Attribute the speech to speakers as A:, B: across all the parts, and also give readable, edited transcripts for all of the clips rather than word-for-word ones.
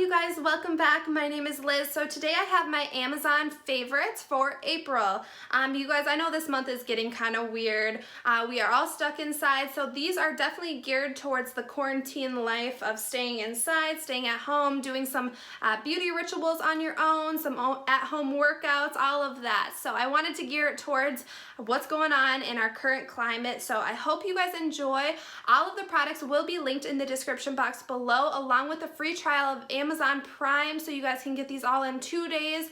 A: you guys, welcome back. My name is Liz. So today I have my Amazon favorites for April. You guys, I know this month is getting kind of weird. We are all stuck inside, so these are definitely geared towards the quarantine life of staying inside, staying at home, doing some beauty rituals on your own, some at-home workouts, all of that. So I wanted to gear it towards what's going on in our current climate. So I hope you guys enjoy. All of the products will be linked in the description box below, along with a free trial of Amazon Prime, so you guys can get these all in 2 days.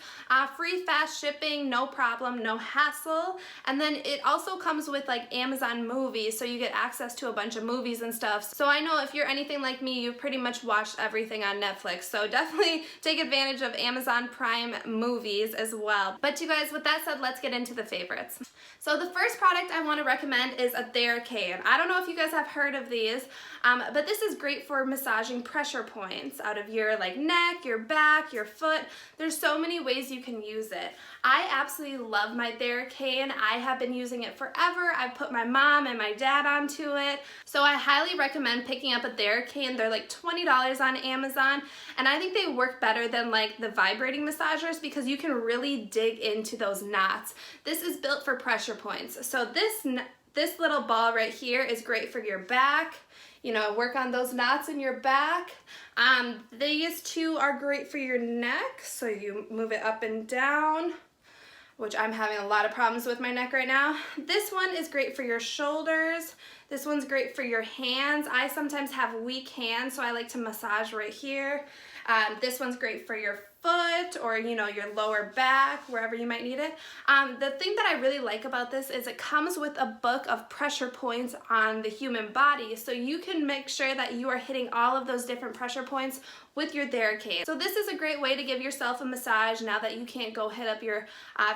A: Free fast shipping, no problem, no hassle. And then it also comes with like Amazon movies, so you get access to a bunch of movies and stuff. So I know if you're anything like me, you've pretty much watched everything on Netflix, so definitely take advantage of Amazon Prime movies as well. But you guys, with that said, let's get into the favorites. So the first product I want to recommend is a Theracane. I don't know if you guys have heard of these, but this is great for massaging pressure points out of your like neck, your back, your foot. There's so many ways you can use it. I absolutely love my Theracane. I have been using it forever. I've put my mom and my dad onto it. So I highly recommend picking up a Theracane. They're like $20 on Amazon, and I think they work better than like the vibrating massagers because you can really dig into those knots. This is built for pressure points. So this little ball right here is great for your back. You know, work on those knots in your back. These two are great for your neck, so you move it up and down, which I'm having a lot of problems with my neck right now. This one is great for your shoulders. This one's great for your hands. I sometimes have weak hands, so I like to massage right here. This one's great for your foot or, you know, your lower back, wherever you might need it. The thing that I really like about this is it comes with a book of pressure points on the human body, so you can make sure that you are hitting all of those different pressure points with your Theracane. So this is a great way to give yourself a massage now that you can't go hit up your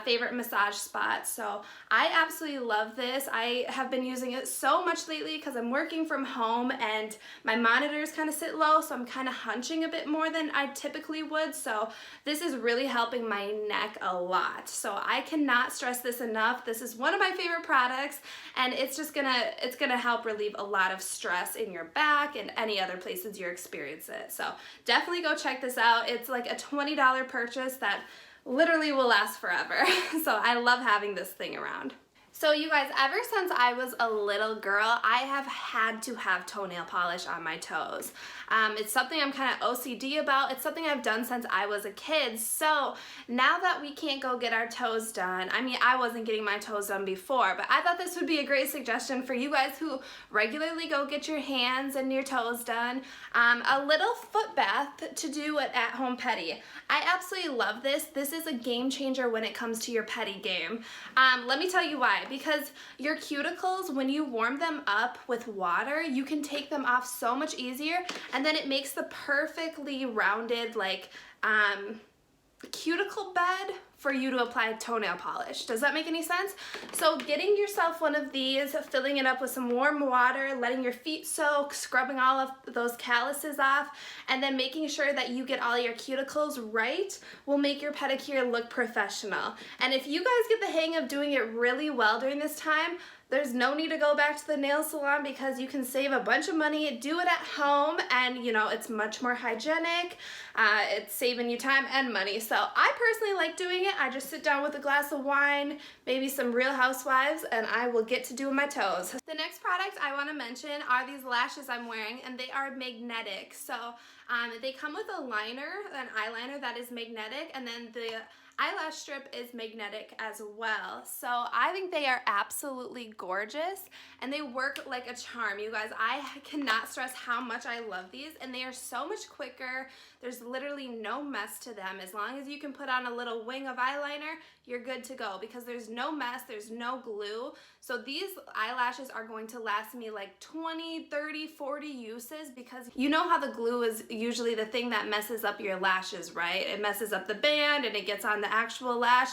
A: favorite massage spot. So I absolutely love this. I have been using it so much lately because I'm working from home and my monitors kind of sit low, so I'm kind of hunching a bit more than I typically would. So this is really helping my neck a lot. So I cannot stress this enough. This is one of my favorite products, and it's gonna help relieve a lot of stress in your back and any other places you experience it. So definitely go check this out. It's like a $20 purchase that literally will last forever. So I love having this thing around. So you guys, ever since I was a little girl, I have had to have toenail polish on my toes. It's something I'm kind of OCD about. It's something I've done since I was a kid. So now that we can't go get our toes done, I mean, I wasn't getting my toes done before, but I thought this would be a great suggestion for you guys who regularly go get your hands and your toes done. A little foot bath to do an at-home pedi. I absolutely love this. This is a game changer when it comes to your pedi game. Let me tell you why. Because your cuticles, when you warm them up with water, you can take them off so much easier, and then it makes the perfectly rounded like cuticle bed for you to apply toenail polish. Does that make any sense? So getting yourself one of these, filling it up with some warm water, letting your feet soak, scrubbing all of those calluses off, and then making sure that you get all your cuticles right will make your pedicure look professional. And if you guys get the hang of doing it really well during this time, there's no need to go back to the nail salon because you can save a bunch of money, do it at home, and you know, it's much more hygienic. It's saving you time and money. So I personally like doing it. I just sit down with a glass of wine, maybe some Real Housewives, and I will get to doing my toes. The next product I want to mention are these lashes I'm wearing, and they are magnetic. So they come with a liner, an eyeliner that is magnetic, and then the eyelash strip is magnetic as well. So I think they are absolutely gorgeous, and they work like a charm. You guys, I cannot stress how much I love these, and they are so much quicker. There's literally no mess to them. As long as you can put on a little wing of eyeliner, you're good to go because there's no mess, there's no glue. So these eyelashes are going to last me like 20, 30, 40 uses because you know how the glue is usually the thing that messes up your lashes, right? It messes up the band and it gets on the actual lash.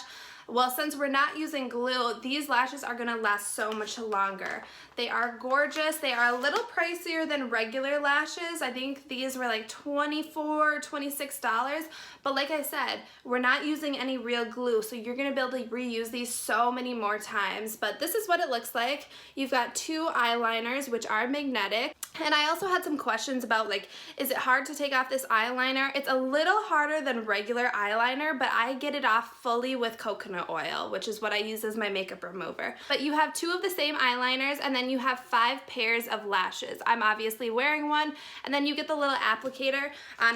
A: Well, since we're not using glue, these lashes are gonna last so much longer. They are gorgeous. They are a little pricier than regular lashes. I think these were like $24, $26, but like I said, we're not using any real glue, so you're gonna be able to reuse these so many more times. But this is what it looks like. You've got two eyeliners, which are magnetic. And I also had some questions about, like, is it hard to take off this eyeliner? It's a little harder than regular eyeliner, but I get it off fully with coconut oil, which is what I use as my makeup remover. But you have two of the same eyeliners, and then you have 5 pairs of lashes. I'm obviously wearing one, and then you get the little applicator.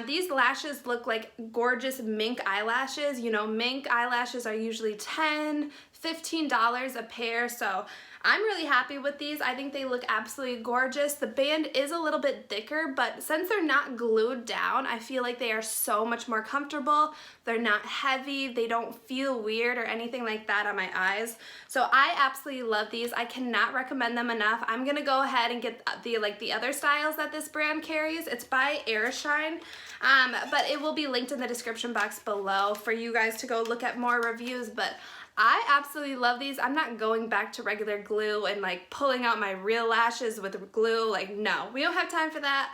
A: These lashes look like gorgeous mink eyelashes. You know, mink eyelashes are usually $10, $15 a pair, so I'm really happy with these. I think they look absolutely gorgeous. The band is a little bit thicker, but since they're not glued down, I feel like they are so much more comfortable. They're not heavy. They don't feel weird or anything like that on my eyes. So I absolutely love these. I cannot recommend them enough. I'm gonna go ahead and get the other styles that this brand carries. It's by Airshine, but it will be linked in the description box below for you guys to go look at more reviews. But I absolutely love these. I'm not going back to regular glue and like pulling out my real lashes with glue. Like, no, we don't have time for that.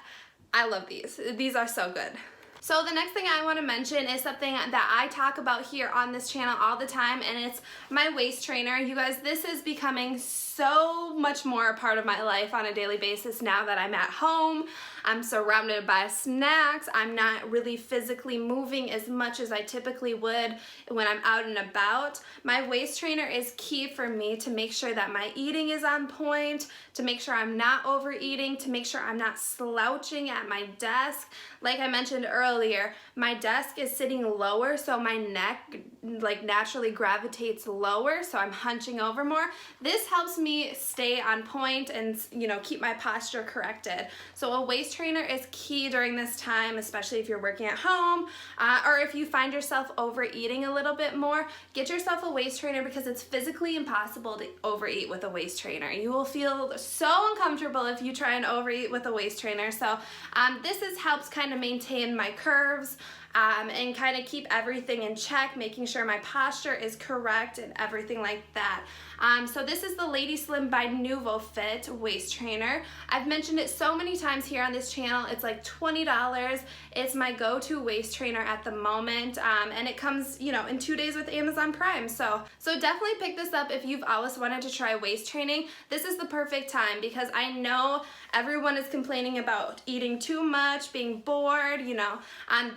A: I love these. These are so good. So the next thing I want to mention is something that I talk about here on this channel all the time, and it's my waist trainer. You guys, this is becoming so much more a part of my life on a daily basis now that I'm at home. I'm surrounded by snacks. I'm not really physically moving as much as I typically would when I'm out and about. My waist trainer is key for me to make sure that my eating is on point, to make sure I'm not overeating, to make sure I'm not slouching at my desk. Like I mentioned earlier, my desk is sitting lower, so my neck like naturally gravitates lower, so I'm hunching over more. This helps me stay on point and, you know, keep my posture corrected. So a waist trainer is key during this time, especially if you're working at home, or if you find yourself overeating a little bit more. Get yourself a waist trainer because it's physically impossible to overeat with a waist trainer. You will feel so uncomfortable if you try and overeat with a waist trainer. So this helps kind of maintain my curves and kind of keep everything in check, making sure my posture is correct and everything like that. So this is the Lady Slim by NuvoFit waist trainer. I've mentioned it so many times here on this channel. It's like $20. It's my go-to waist trainer at the moment, and it comes, you know, in 2 days with Amazon Prime. So definitely pick this up if you've always wanted to try waist training. This is the perfect time because I know everyone is complaining about eating too much, being bored, you know.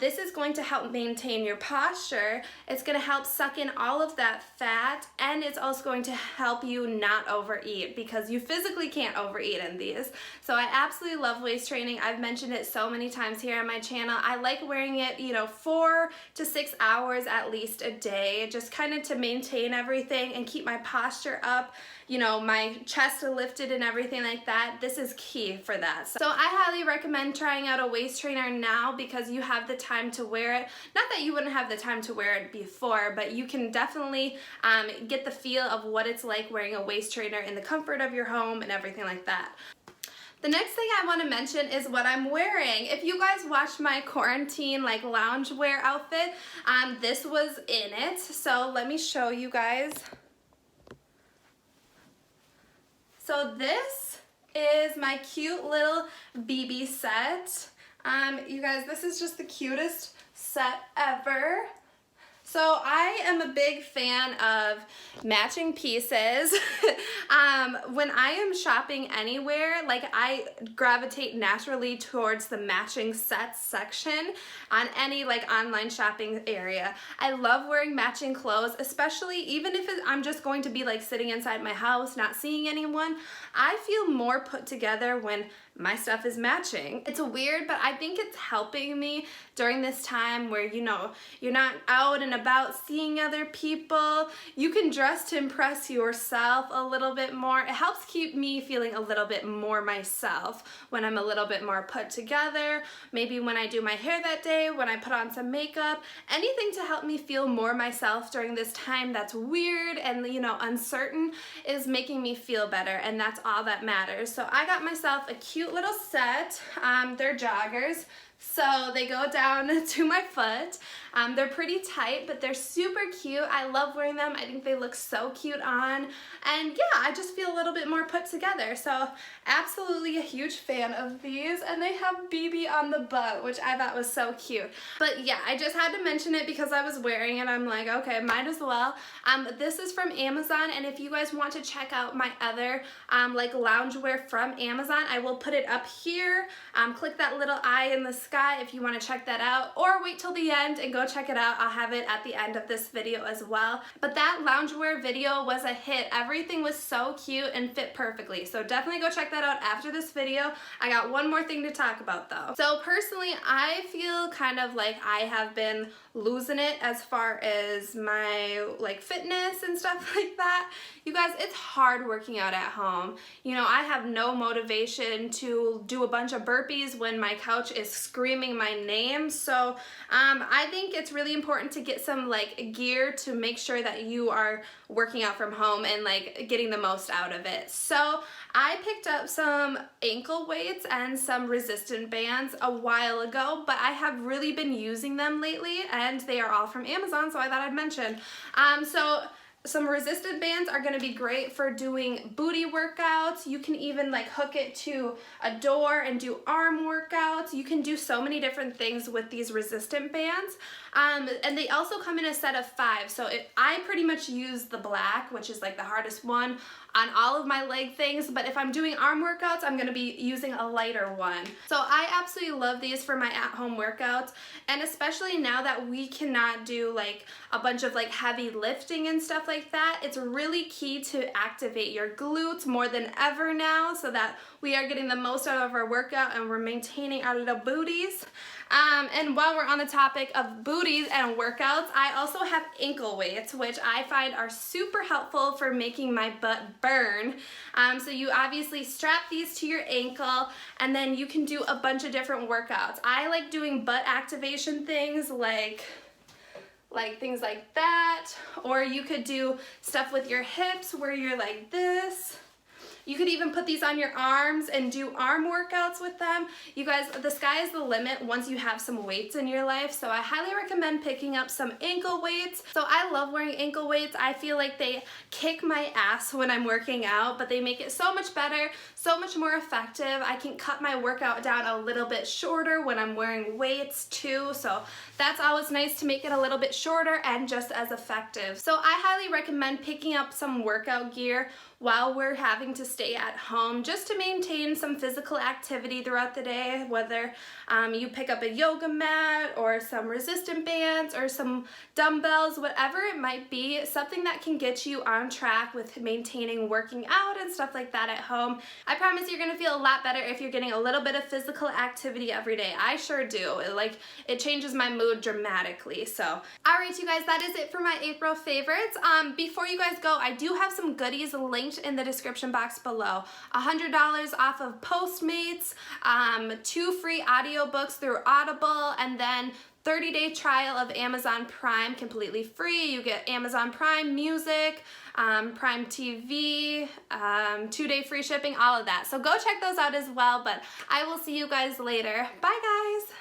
A: This is going to help maintain your posture. It's going to help suck in all of that fat, and it's also going to help you not overeat because you physically can't overeat in these. So I absolutely love waist training. I've mentioned it so many times here on my channel. I like wearing it, you know, 4 to 6 hours at least a day, just kind of to maintain everything and keep my posture up, you know, my chest lifted and everything like that. This is key for that. So I highly recommend trying out a waist trainer now because you have the time to wear it. Not that you wouldn't have the time to wear it before, but you can definitely get the feel of what it's like wearing a waist trainer in the comfort of your home and everything like that. The next thing I want to mention is what I'm wearing. If you guys watched my quarantine like loungewear outfit, this was in it. So let me show you guys. So this is my cute little BB set. You guys, this is just the cutest set ever. So I am a big fan of matching pieces. When I am shopping anywhere, like I gravitate naturally towards the matching sets section on any like online shopping area. I love wearing matching clothes, especially even if I'm just going to be like sitting inside my house, not seeing anyone. I feel more put together when my stuff is matching. It's weird, but I think it's helping me during this time where, you know, you're not out and about seeing other people. You can dress to impress yourself a little bit more. It helps keep me feeling a little bit more myself when I'm a little bit more put together. Maybe when I do my hair that day, when I put on some makeup, anything to help me feel more myself during this time that's weird and, you know, uncertain is making me feel better, and that's all that matters. So I got myself a cute little set. They're joggers. So they go down to my foot. They're pretty tight, but they're super cute. I love wearing them. I think they look so cute on. And yeah, I just feel a little bit more put together. So absolutely a huge fan of these. And they have BB on the butt, which I thought was so cute. But yeah, I just had to mention it because I was wearing it. I'm like, okay, might as well. This is from Amazon. And if you guys want to check out my other like loungewear from Amazon, I will put it up here. Click that little eye in the sky if you want to check that out, or wait till the end and go check it out. I'll have it at the end of this video as well. But that loungewear video was a hit. Everything was so cute and fit perfectly. So definitely go check that out after this video. I got one more thing to talk about though. So personally, I feel kind of like I have been losing it as far as my like fitness and stuff like that. You guys, it's hard working out at home. You know, I have no motivation to do a bunch of burpees when my couch is screaming my name. So I think it's really important to get some like gear to make sure that you are working out from home and like getting the most out of it. So I picked up some ankle weights and some resistant bands a while ago, but I have really been using them lately, and they are all from Amazon, so I thought I'd mention. So some resistant bands are going to be great for doing booty workouts. You can even like hook it to a door and do arm workouts. You can do so many different things with these resistant bands. And they also come in a set of 5. So I pretty much use the black, which is like the hardest one, on all of my leg things, but if I'm doing arm workouts, I'm gonna be using a lighter one. So I absolutely love these for my at-home workouts, and especially now that we cannot do like a bunch of like heavy lifting and stuff like that, it's really key to activate your glutes more than ever now so that we are getting the most out of our workout and we're maintaining our little booties. And while we're on the topic of booties and workouts, I also have ankle weights, which I find are super helpful for making my butt burn. So you obviously strap these to your ankle, and then you can do a bunch of different workouts. I like doing butt activation things like things like that, or you could do stuff with your hips where you're like this. You could even put these on your arms and do arm workouts with them. You guys, the sky is the limit once you have some weights in your life, so I highly recommend picking up some ankle weights. So I love wearing ankle weights. I feel like they kick my ass when I'm working out, but they make it so much better, so much more effective. I can cut my workout down a little bit shorter when I'm wearing weights too, so that's always nice to make it a little bit shorter and just as effective. So I highly recommend picking up some workout gear while we're having to stay at home, just to maintain some physical activity throughout the day, whether you pick up a yoga mat or some resistant bands or some dumbbells, whatever it might be, something that can get you on track with maintaining working out and stuff like that at home. I promise you're gonna feel a lot better if you're getting a little bit of physical activity every day. I sure do. It changes my mood dramatically. So, all right, you guys, that is it for my April favorites. Before you guys go, I do have some goodies linked in the description box below. $100 off of Postmates, 2 free audiobooks through Audible, and then 30-day trial of Amazon Prime completely free. You get Amazon Prime Music, Prime TV, 2-day free shipping, all of that. So go check those out as well, but I will see you guys later. Bye, guys.